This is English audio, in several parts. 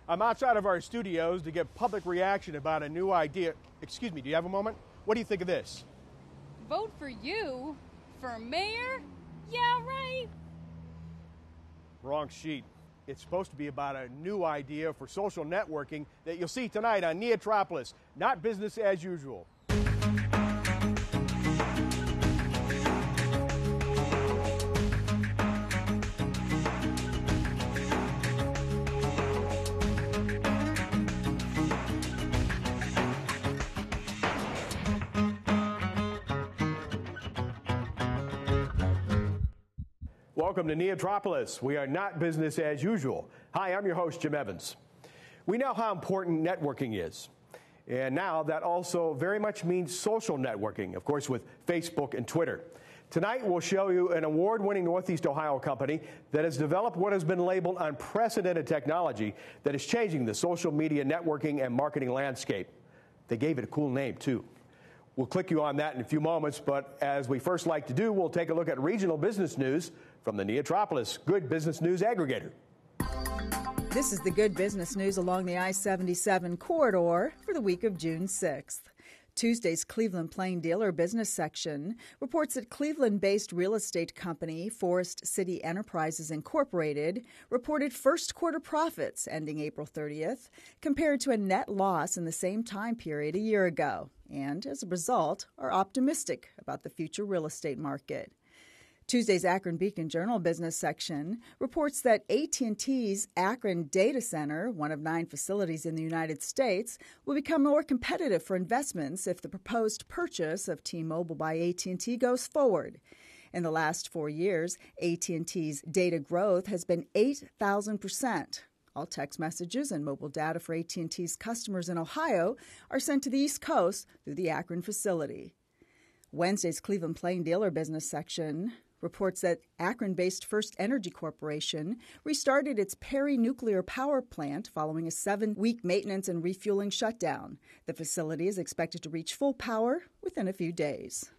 I'm outside of our studios to get public reaction about a new idea. Excuse me, do you have a moment? What do you think of this? Vote for you? For mayor? Yeah, right. Wrong sheet. It's supposed to be about a new idea for social networking that you'll see tonight on NEOtropolis. Not business as usual. Welcome to NEOtropolis. We are not business as usual. Hi, I'm your host, Jim Evans. We know how important networking is. And now that also very much means social networking, of course, with Facebook and Twitter. Tonight, we'll show you an award-winning Northeast Ohio company that has developed what has been labeled unprecedented technology that is changing the social media networking and marketing landscape. They gave it a cool name, too. We'll click you on that in a few moments, but as we first like to do, we'll take a look at regional business news from the NEOtropolis Good Business News Aggregator. This is the Good Business News along the I-77 corridor for the week of June 6th. Tuesday's Cleveland Plain Dealer business section reports that Cleveland-based real estate company Forest City Enterprises Incorporated reported first quarter profits ending April 30th compared to a net loss in the same time period a year ago, and as a result are optimistic about the future real estate market. Tuesday's Akron Beacon Journal business section reports that AT&T's Akron Data Center, one of 9 facilities in the United States, will become more competitive for investments if the proposed purchase of T-Mobile by AT&T goes forward. In the last 4 years, AT&T's data growth has been 8,000%. All text messages and mobile data for AT&T's customers in Ohio are sent to the East Coast through the Akron facility. Wednesday's Cleveland Plain Dealer business section reports that Akron-based First Energy Corporation restarted its Perry nuclear power plant following a 7-week maintenance and refueling shutdown. The facility is expected to reach full power within a few days.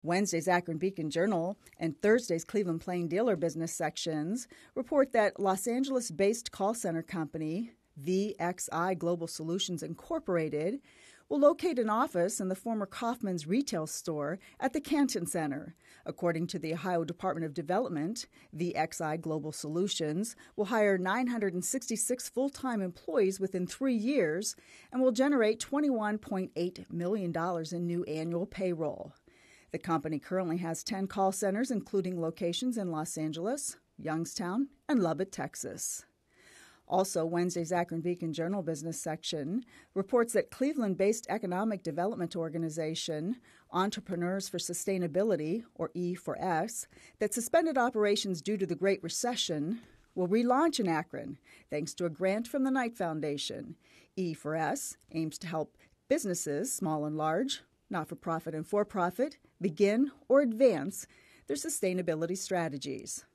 Wednesday's Akron Beacon Journal and Thursday's Cleveland Plain Dealer business sections report that Los Angeles-based call center company VXI Global Solutions Incorporated will locate an office in the former Kaufman's retail store at the Canton Center. According to the Ohio Department of Development, VXI Global Solutions will hire 966 full-time employees within 3 years and will generate $21.8 million in new annual payroll. The company currently has 10 call centers, including locations in Los Angeles, Youngstown, and Lubbock, Texas. Also, Wednesday's Akron Beacon Journal business section reports that Cleveland-based economic development organization Entrepreneurs for Sustainability, or E4S, that suspended operations due to the Great Recession, will relaunch in Akron thanks to a grant from the Knight Foundation. E4S aims to help businesses, small and large, not-for-profit and for-profit, begin or advance their sustainability strategies.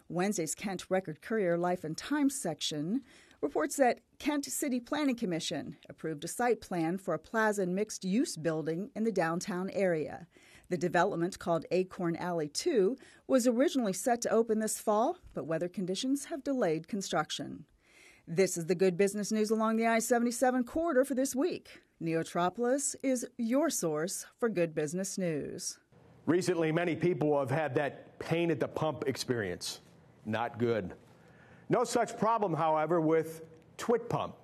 Wednesday's Kent Record Courier Life and Times section reports that Kent City Planning Commission approved a site plan for a plaza and mixed-use building in the downtown area. The development, called Acorn Alley 2, was originally set to open this fall, but weather conditions have delayed construction. This is the Good Business News along the I-77 corridor for this week. NEOtropolis is your source for good business news. Recently, many people have had that pain at the pump experience. Not good. No such problem, however, with Twit Pump,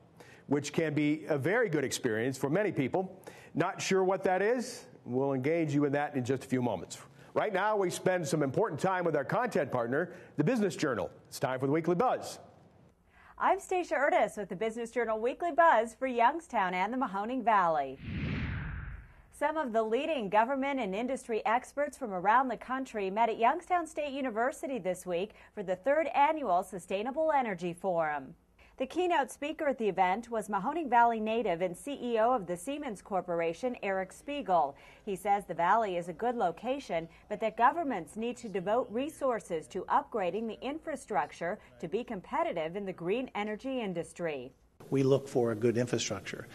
which can be a very good experience for many people. Not sure what that is? We'll engage you in that in just a few moments. Right now, we spend some important time with our content partner, the Business Journal. It's time for the Weekly Buzz. I'm Stacia Erdis with the Business Journal Weekly Buzz for Youngstown and the Mahoning Valley. Some of the leading government and industry experts from around the country met at Youngstown State University this week for the 3rd Annual Sustainable Energy Forum. The keynote speaker at the event was Mahoning Valley native and CEO of the Siemens Corporation, Eric Spiegel. He says the valley is a good location, but that governments need to devote resources to upgrading the infrastructure to be competitive in the green energy industry. We look for a good infrastructure,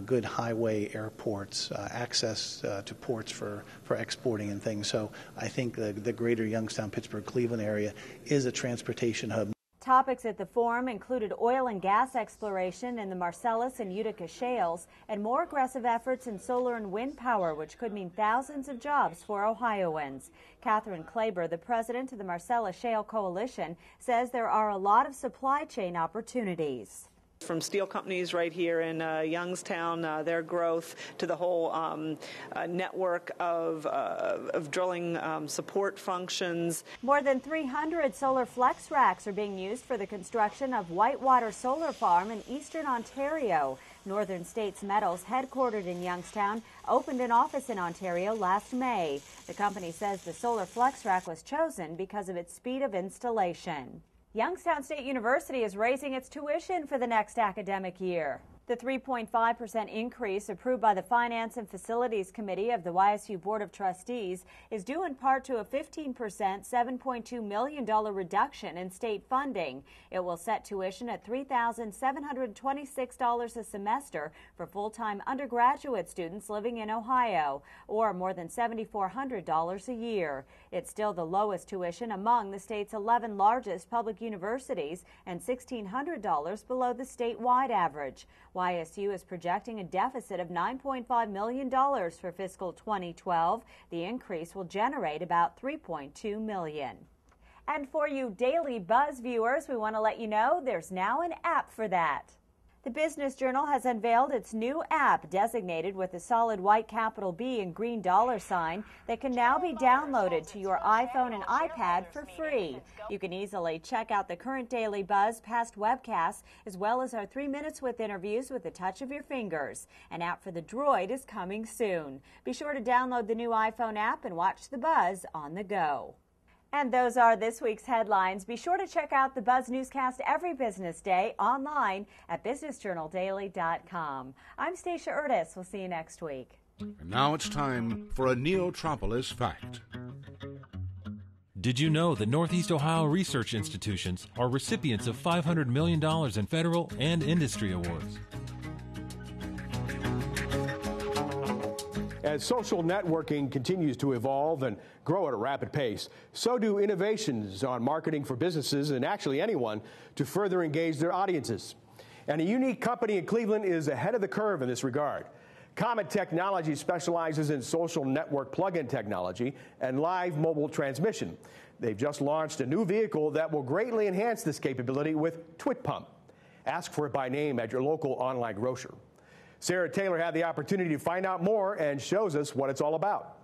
good highway, airports, access to ports for exporting and things. So I think the greater Youngstown, Pittsburgh, Cleveland area is a transportation hub. Topics at the forum included oil and gas exploration in the Marcellus and Utica shales and more aggressive efforts in solar and wind power, which could mean thousands of jobs for Ohioans. Catherine Klaber, the president of the Marcellus Shale Coalition, says there are a lot of supply chain opportunities. From steel companies right here in Youngstown, their growth, to the whole network of drilling support functions. More than 300 solar flex racks are being used for the construction of Whitewater Solar Farm in eastern Ontario. Northern States Metals, headquartered in Youngstown, opened an office in Ontario last May. The company says the solar flex rack was chosen because of its speed of installation. Youngstown State University is raising its tuition for the next academic year. The 3.5% increase approved by the Finance and Facilities Committee of the YSU Board of Trustees is due in part to a 15%, $7.2 million reduction in state funding. It will set tuition at $3,726 a semester for full-time undergraduate students living in Ohio, or more than $7,400 a year. It's still the lowest tuition among the state's 11 largest public universities and $1,600 below the statewide average. YSU is projecting a deficit of $9.5 million for fiscal 2012. The increase will generate about $3.2 million. And for you Daily Buzz viewers, we want to let you know there's now an app for that. The Business Journal has unveiled its new app, designated with a solid white capital B and green dollar sign, that can now be downloaded to your iPhone and iPad for free. You can easily check out the current Daily Buzz, past webcasts, as well as our 3 Minutes with interviews with the touch of your fingers. An app for the Droid is coming soon. Be sure to download the new iPhone app and watch the Buzz on the go. And those are this week's headlines. Be sure to check out the Buzz newscast every business day online at businessjournaldaily.com. I'm Stacia Urtis. We'll see you next week. And now it's time for a NEOtropolis fact. Did you know that Northeast Ohio research institutions are recipients of $500 million in federal and industry awards? As social networking continues to evolve and grow at a rapid pace, so do innovations on marketing for businesses and actually anyone to further engage their audiences. And a unique company in Cleveland is ahead of the curve in this regard. Comet Technologies specializes in social network plug-in technology and live mobile transmission. They've just launched a new vehicle that will greatly enhance this capability with TwitPump. Ask for it by name at your local online grocer. Sarah Taylor had the opportunity to find out more and shows us what it's all about.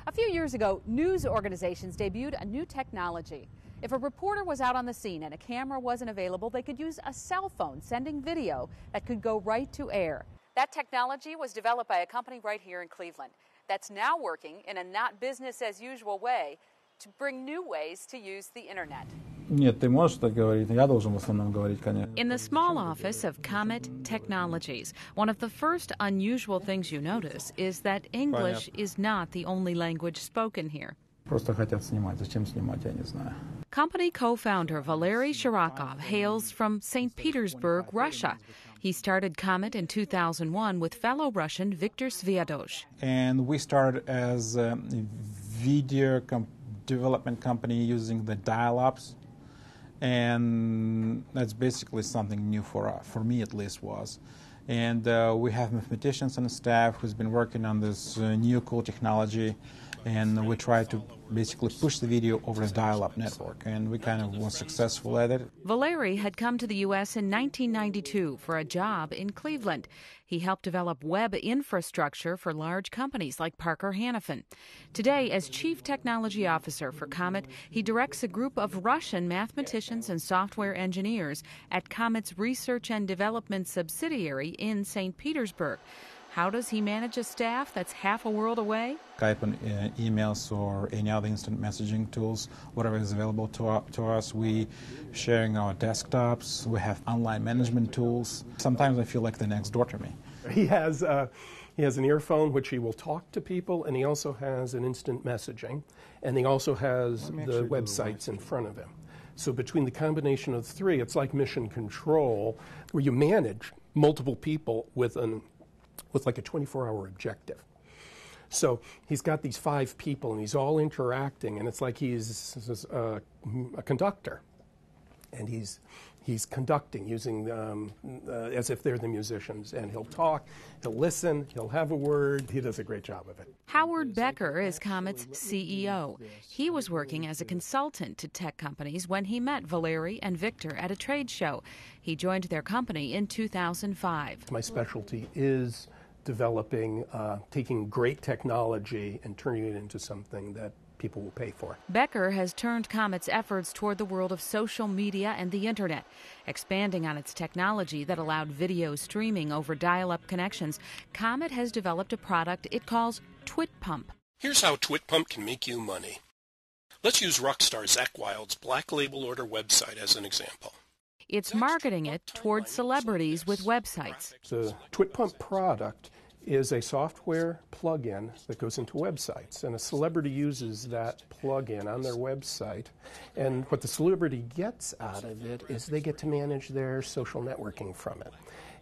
A few years ago, news organizations debuted a new technology. If a reporter was out on the scene and a camera wasn't available, they could use a cell phone sending video that could go right to air. That technology was developed by a company right here in Cleveland that's now working in a not business as usual way to bring new ways to use the internet. Нет, ты можешь так говорить, я должен в основном говорить, конечно. In the small office of Comet Technologies, one of the first unusual things you notice is that English is not the only language spoken here. Просто хотят снимать. Зачем снимать, я не знаю. Company co-founder Valery Shirakov hails from St. Petersburg, Russia. He started Comet in 2001 with fellow Russian Viktor Sviadosh. And we started as a video development company using the dial-ups. And that's basically something new for me, at least, was. And we have mathematicians on staff who's been working on this new cool technology, and we try to basically push the video over a dial-up network, and we kind of were successful at it. Valery had come to the U.S. in 1992 for a job in Cleveland. He helped develop web infrastructure for large companies like Parker Hannifin. Today, as Chief Technology Officer for Comet, he directs a group of Russian mathematicians and software engineers at Comet's research and development subsidiary in St. Petersburg. How does he manage a staff that's half a world away? Skype and emails or any other instant messaging tools, whatever is available to us. We sharing our desktops. We have online management tools. Sometimes I feel like they're next door to me. He has an earphone which he will talk to people, and he also has an instant messaging, and he also has the websites in front of him. So between the combination of the three, it's like mission control, where you manage multiple people with like a 24-hour objective. So he's got these 5 people, and he's all interacting, and it's like he's a conductor. and he's conducting using as if they're the musicians, and he'll talk, he'll listen, he'll have a word. He does a great job of it. Howard Becker is Comet's CEO. He was working as a consultant to tech companies when he met Valeri and Victor at a trade show. He joined their company in 2005. My specialty is developing, taking great technology and turning it into something that people will pay for. Becker has turned Comet's efforts toward the world of social media and the internet, expanding on its technology that allowed video streaming over dial-up connections. Comet has developed a product it calls TwitPump. Here's how TwitPump can make you money. Let's use rockstar Zach Wild's Black Label Order website as an example. It's marketing it toward celebrities with websites. The TwitPump product is a software plug-in that goes into websites, and a celebrity uses that plug-in on their website, and what the celebrity gets out of it is they get to manage their social networking from it.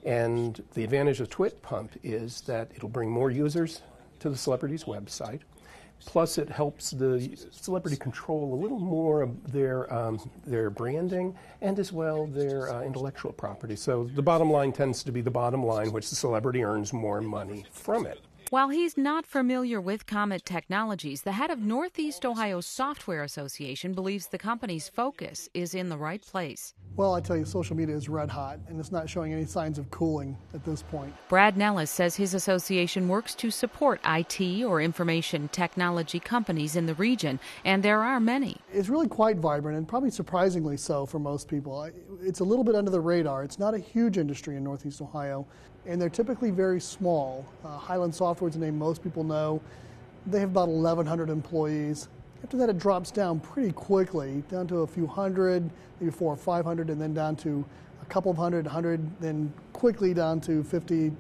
And the advantage of TwitPump is that it'll bring more users to the celebrity's website, plus it helps the celebrity control a little more of their branding and as well their intellectual property. So the bottom line tends to be the bottom line, which the celebrity earns more money from it. While he's not familiar with Comet Technologies, the head of Northeast Ohio Software Association believes the company's focus is in the right place. Well, I tell you, social media is red hot, and it's not showing any signs of cooling at this point. Brad Nellis says his association works to support IT or information technology companies in the region, and there are many. It's really quite vibrant, and probably surprisingly so for most people. It's a little bit under the radar. It's not a huge industry in Northeast Ohio, and they're typically very small. Highland Software is a name most people know. They have about 1,100 employees. After that, it drops down pretty quickly, down to a few hundred, maybe 400 or 500, and then down to a couple of hundred, then quickly down to 50,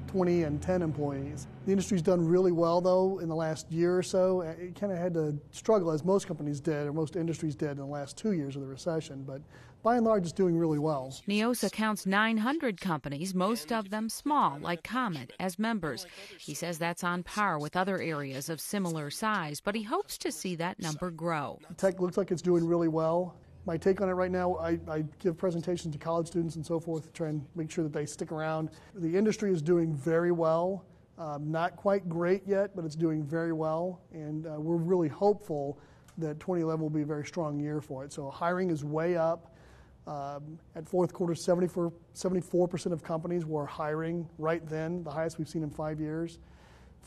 20, and 10 employees. The industry's done really well, though, in the last year or so. It kind of had to struggle, as most companies did, or most industries did in the last 2 years of the recession, but by and large, it's doing really well. Neosa counts 900 companies, most of them small, like Comet, as members. He says that's on par with other areas of similar size, but he hopes to see that number grow. Tech looks like it's doing really well. My take on it right now, I give presentations to college students and so forth to try and make sure that they stick around. The industry is doing very well. Not quite great yet, but it's doing very well, and we're really hopeful that 2011 will be a very strong year for it. So hiring is way up. At fourth quarter, 74% of companies were hiring right then, the highest we've seen in 5 years.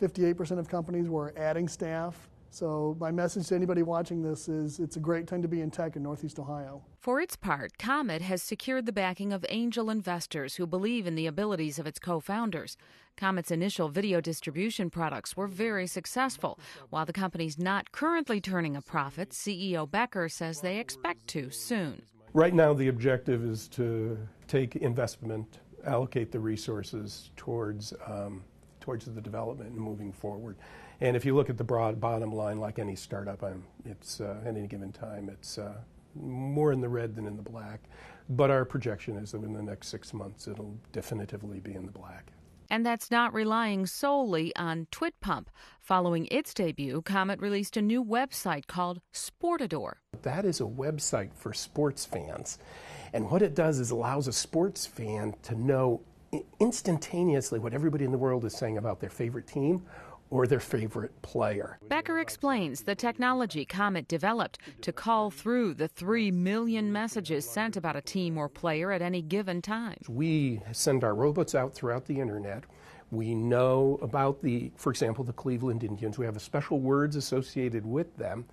58% of companies were adding staff. So my message to anybody watching this is it's a great time to be in tech in Northeast Ohio. For its part, Comet has secured the backing of angel investors who believe in the abilities of its co-founders. Comet's initial video distribution products were very successful. While the company's not currently turning a profit, CEO Becker says they expect to soon. Right now, the objective is to take investment, allocate the resources towards the development and moving forward. And if you look at the broad bottom line, like any startup, it's at any given time, it's more in the red than in the black. But our projection is that in the next 6 months, it'll definitively be in the black. And that's not relying solely on TwitPump. Following its debut, Comet released a new website called Sportador. That is a website for sports fans. And what it does is allows a sports fan to know instantaneously what everybody in the world is saying about their favorite team or their favorite player. Becker explains the technology Comet developed to call through the 3 million messages sent about a team or player at any given time. We send our robots out throughout the internet. We know about for example, the Cleveland Indians. We have special words associated with them.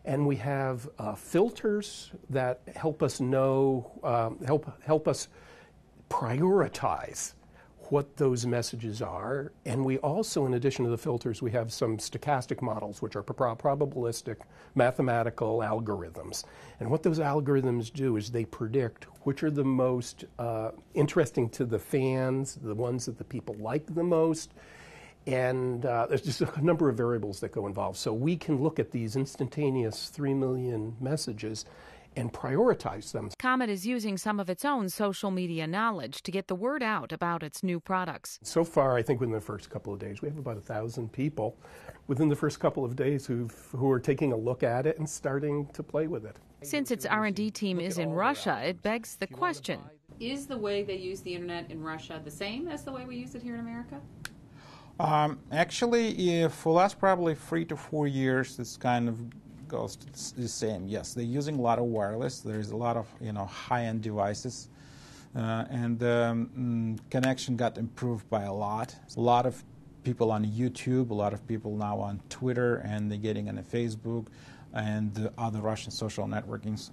And we have filters that help us know, help us prioritize what those messages are. And we also, in addition to the filters, we have some stochastic models, which are probabilistic mathematical algorithms. And what those algorithms do is they predict which are the most interesting to the fans, the ones that the people like the most. And there's just a number of variables that go involved. So we can look at these instantaneous 3 million messages and prioritize them. Comet is using some of its own social media knowledge to get the word out about its new products. So far, I think within the first couple of days, we have about 1,000 people within the first couple of days who are taking a look at it and starting to play with it. Since its R&D team is in Russia, it begs the question. Is the way they use the internet in Russia the same as the way we use it here in America? Actually, for the last probably 3 to 4 years, this kind of goes to the same. Yes, they're using a lot of wireless. There's a lot of high-end devices, and connection got improved by a lot. A lot of people on YouTube, a lot of people now on Twitter, and they're getting on Facebook and the other Russian social networks.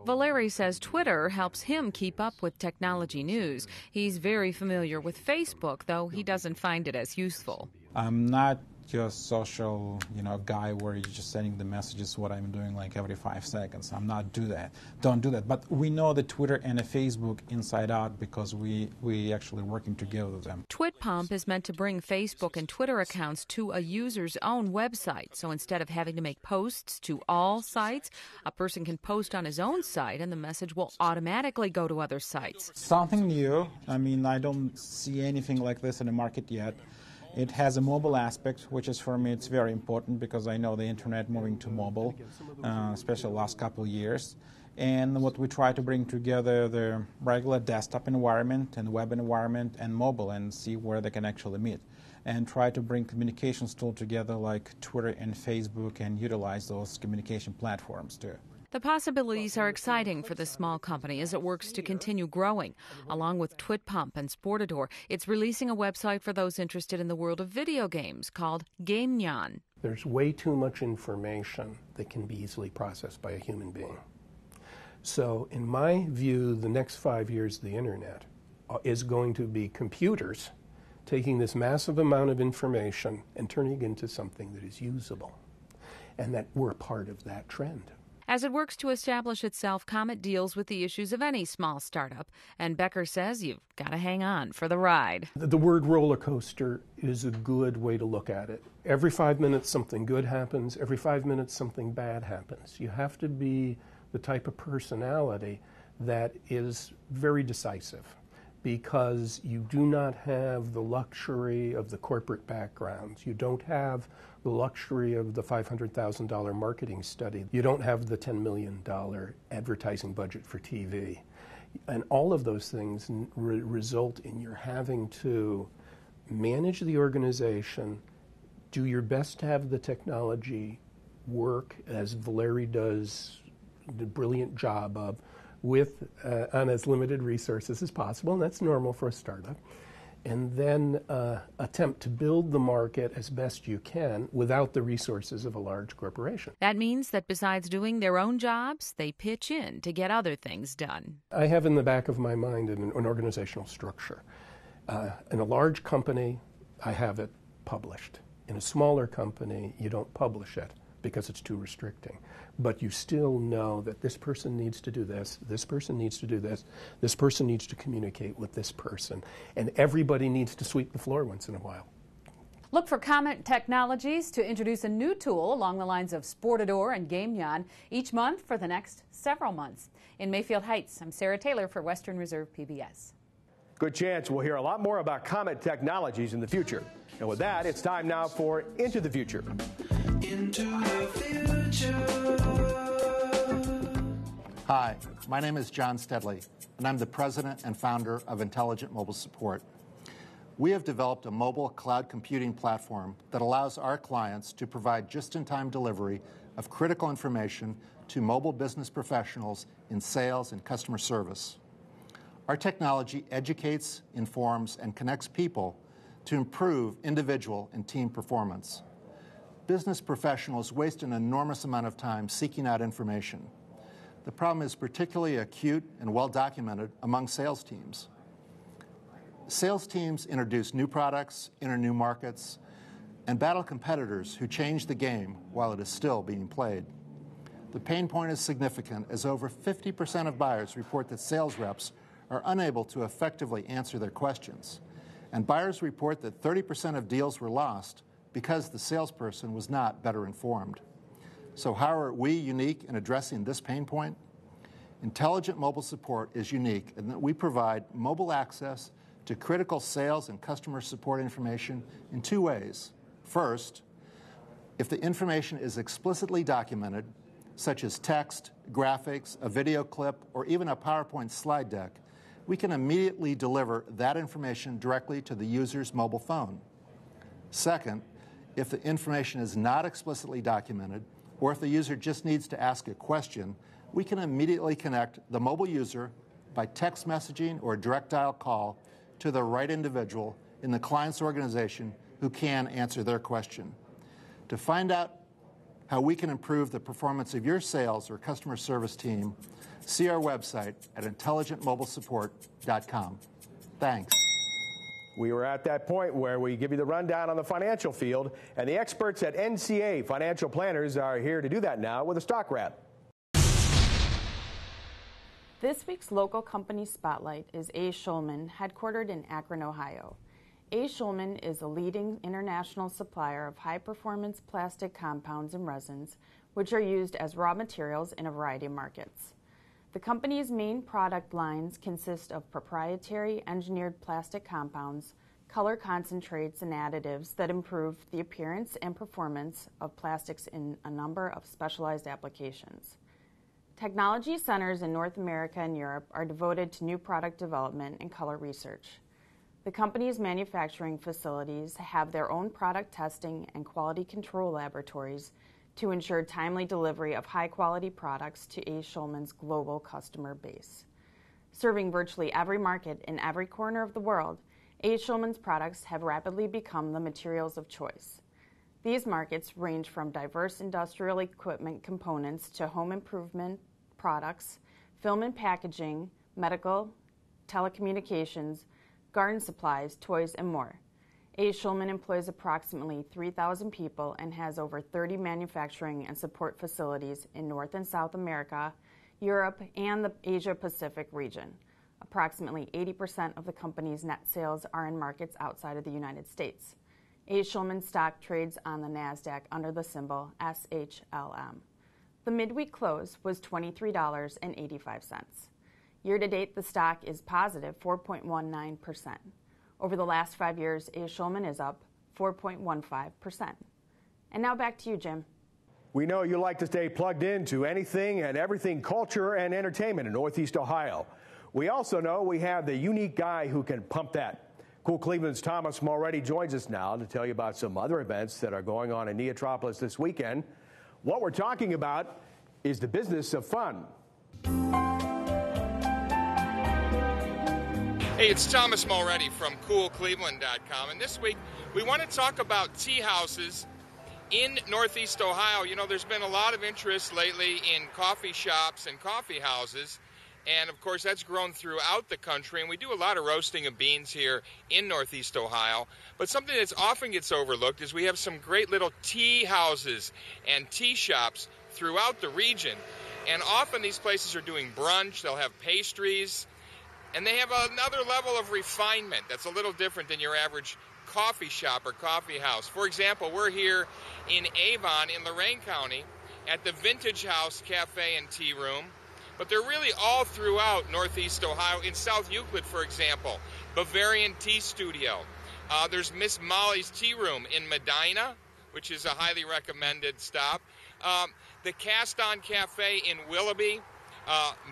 Valery says Twitter helps him keep up with technology news. He's very familiar with Facebook, though he doesn't find it as useful. I'm not just social, guy where you're just sending the messages what I'm doing like every 5 seconds. I'm not don't do that. But we know the Twitter and the Facebook inside out because we actually working together with them. TwitPump is meant to bring Facebook and Twitter accounts to a user's own website. So instead of having to make posts to all sites, a person can post on his own site and the message will automatically go to other sites. Something new. I mean, I don't see anything like this in the market yet. It has a mobile aspect, which is for me it's very important because I know the internet moving to mobile, especially the last couple of years. And what we try to bring together the regular desktop environment and web environment and mobile and see where they can actually meet. And try to bring communications tools together like Twitter and Facebook and utilize those communication platforms too. The possibilities are exciting for this small company as it works to continue growing. Along with TwitPump and Sportador, it's releasing a website for those interested in the world of video games called GameNyan. There's way too much information that can be easily processed by a human being. So in my view, the next 5 years of the internet is going to be computers taking this massive amount of information and turning it into something that is usable. And that we're part of that trend. As it works to establish itself, Comet deals with the issues of any small startup. And Becker says you've got to hang on for the ride. The word roller coaster is a good way to look at it. Every 5 minutes something good happens. Every 5 minutes something bad happens. You have to be the type of personality that is very decisive because you do not have the luxury of the corporate backgrounds. You don't have the luxury of the $500,000 marketing study. You don't have the $10 million advertising budget for TV. And all of those things result in your having to manage the organization, do your best to have the technology work, as Valery does the brilliant job of, with on as limited resources as possible, and that's normal for a startup, and then attempt to build the market as best you can without the resources of a large corporation. That means that besides doing their own jobs, they pitch in to get other things done. I have in the back of my mind an organizational structure. In a large company, I have it published. In a smaller company, you don't publish it because it's too restricting. But you still know that this person needs to do this person needs to do this person needs to communicate with this person, and everybody needs to sweep the floor once in a while. Look for Comet Technologies to introduce a new tool along the lines of Sportador and GameNyan each month for the next several months. In Mayfield Heights, I'm Sarah Taylor for Western Reserve PBS. Good chance we'll hear a lot more about Comet Technologies in the future. And with that, it's time now for Into the Future. Into the future. Hi, my name is John Steadley, and I'm the president and founder of Intelligent Mobile Support. We have developed a mobile cloud computing platform that allows our clients to provide just-in-time delivery of critical information to mobile business professionals in sales and customer service. Our technology educates, informs, and connects people to improve individual and team performance. Business professionals waste an enormous amount of time seeking out information. The problem is particularly acute and well documented among sales teams. Sales teams introduce new products, enter new markets, and battle competitors who change the game while it is still being played. The pain point is significant, as over 50% of buyers report that sales reps are unable to effectively answer their questions. And buyers report that 30% of deals were lost because the salesperson was not better informed. So how are we unique in addressing this pain point? Intelligent Mobile Support is unique in that we provide mobile access to critical sales and customer support information in two ways. First, if the information is explicitly documented, such as text, graphics, a video clip, or even a PowerPoint slide deck, we can immediately deliver that information directly to the user's mobile phone. Second, if the information is not explicitly documented, or if the user just needs to ask a question, we can immediately connect the mobile user by text messaging or direct dial call to the right individual in the client's organization who can answer their question. To find out how we can improve the performance of your sales or customer service team, see our website at intelligentmobilesupport.com. Thanks. We were at that point where we give you the rundown on the financial field, and the experts at NCA Financial Planners are here to do that now with a stock wrap. This week's local company spotlight is A. Schulman, headquartered in Akron, Ohio. A. Schulman is a leading international supplier of high-performance plastic compounds and resins, which are used as raw materials in a variety of markets. The company's main product lines consist of proprietary engineered plastic compounds, color concentrates, and additives that improve the appearance and performance of plastics in a number of specialized applications. Technology centers in North America and Europe are devoted to new product development and color research. The company's manufacturing facilities have their own product testing and quality control laboratories to ensure timely delivery of high-quality products to A. Schulman's global customer base. Serving virtually every market in every corner of the world, A. Schulman's products have rapidly become the materials of choice. These markets range from diverse industrial equipment components to home improvement products, film and packaging, medical, telecommunications, garden supplies, toys, and more. A. Schulman employs approximately 3,000 people and has over 30 manufacturing and support facilities in North and South America, Europe, and the Asia-Pacific region. Approximately 80% of the company's net sales are in markets outside of the United States. A. Schulman stock trades on the NASDAQ under the symbol SHLM. The midweek close was $23.85. Year-to-date, the stock is positive 4.19%. Over the last 5 years, A. Schulman is up 4.15%. And now back to you, Jim. We know you like to stay plugged into anything and everything culture and entertainment in Northeast Ohio. We also know we have the unique guy who can pump that. Cool Cleveland's Thomas Mulready joins us now to tell you about some other events that are going on in NEOtropolis this weekend. What we're talking about is the business of fun. Hey, it's Thomas Mulready from CoolCleveland.com, and this week we want to talk about tea houses in Northeast Ohio. You know, there's been a lot of interest lately in coffee shops and coffee houses, and of course that's grown throughout the country, and we do a lot of roasting of beans here in Northeast Ohio. But something that often gets overlooked is we have some great little tea houses and tea shops throughout the region, and often these places are doing brunch. They'll have pastries, and they have another level of refinement that's a little different than your average coffee shop or coffee house. For example, we're here in Avon in Lorain County at the Vintage House Cafe and Tea Room, but they're really all throughout Northeast Ohio. In South Euclid, for example, Bavarian Tea Studio. There's Miss Molly's Tea Room in Medina, which is a highly recommended stop. The Cast On Cafe in Willoughby.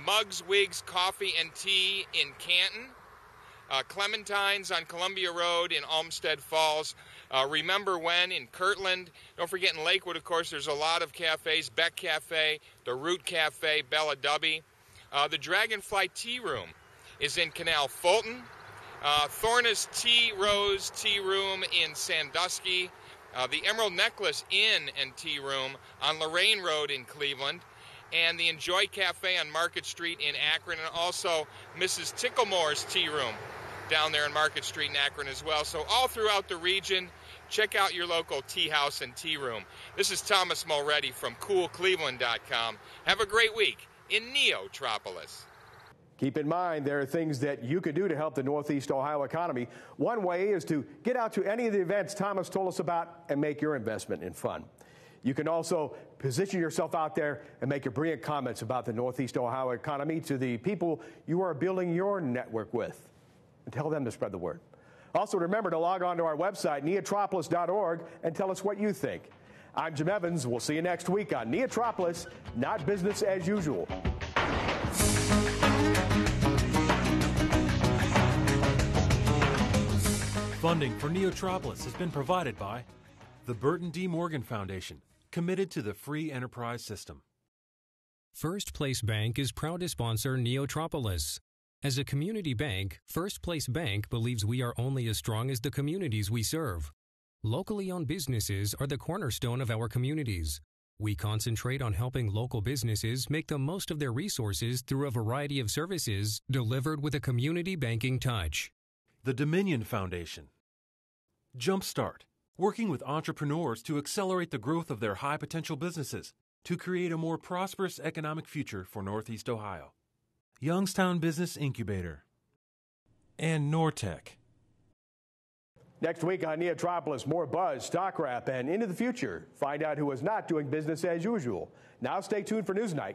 Muggs, Wigs, Coffee and Tea in Canton, Clementine's on Columbia Road in Olmsted Falls, Remember When in Kirtland. Don't forget in Lakewood, of course, there's a lot of cafes, Beck Cafe, the Root Cafe, Bella Dubby. The Dragonfly Tea Room is in Canal Fulton, Thorna's Tea Rose Tea Room in Sandusky, the Emerald Necklace Inn and Tea Room on Lorraine Road in Cleveland, and the Enjoy Cafe on Market Street in Akron, and also Mrs. Ticklemore's Tea Room down there on Market Street in Akron as well. So all throughout the region, check out your local tea house and tea room. This is Thomas Mulready from CoolCleveland.com. Have a great week in NEOtropolis. Keep in mind, there are things that you can do to help the Northeast Ohio economy. One way is to get out to any of the events Thomas told us about and make your investment in fun. You can also position yourself out there and make your brilliant comments about the Northeast Ohio economy to the people you are building your network with, and tell them to spread the word. Also, remember to log on to our website, neotropolis.org, and tell us what you think. I'm Jim Evans. We'll see you next week on NEOtropolis, not business as usual. Funding for NEOtropolis has been provided by the Burton D. Morgan Foundation, committed to the free enterprise system. First Place Bank is proud to sponsor NEOtropolis. As a community bank, First Place Bank believes we are only as strong as the communities we serve. Locally owned businesses are the cornerstone of our communities. We concentrate on helping local businesses make the most of their resources through a variety of services delivered with a community banking touch. The Dominion Foundation. JumpStart, working with entrepreneurs to accelerate the growth of their high-potential businesses to create a more prosperous economic future for Northeast Ohio. Youngstown Business Incubator. And NorTech. Next week on NEOtropolis, more buzz, stock wrap, and into the future. Find out who is not doing business as usual. Now stay tuned for Newsnight.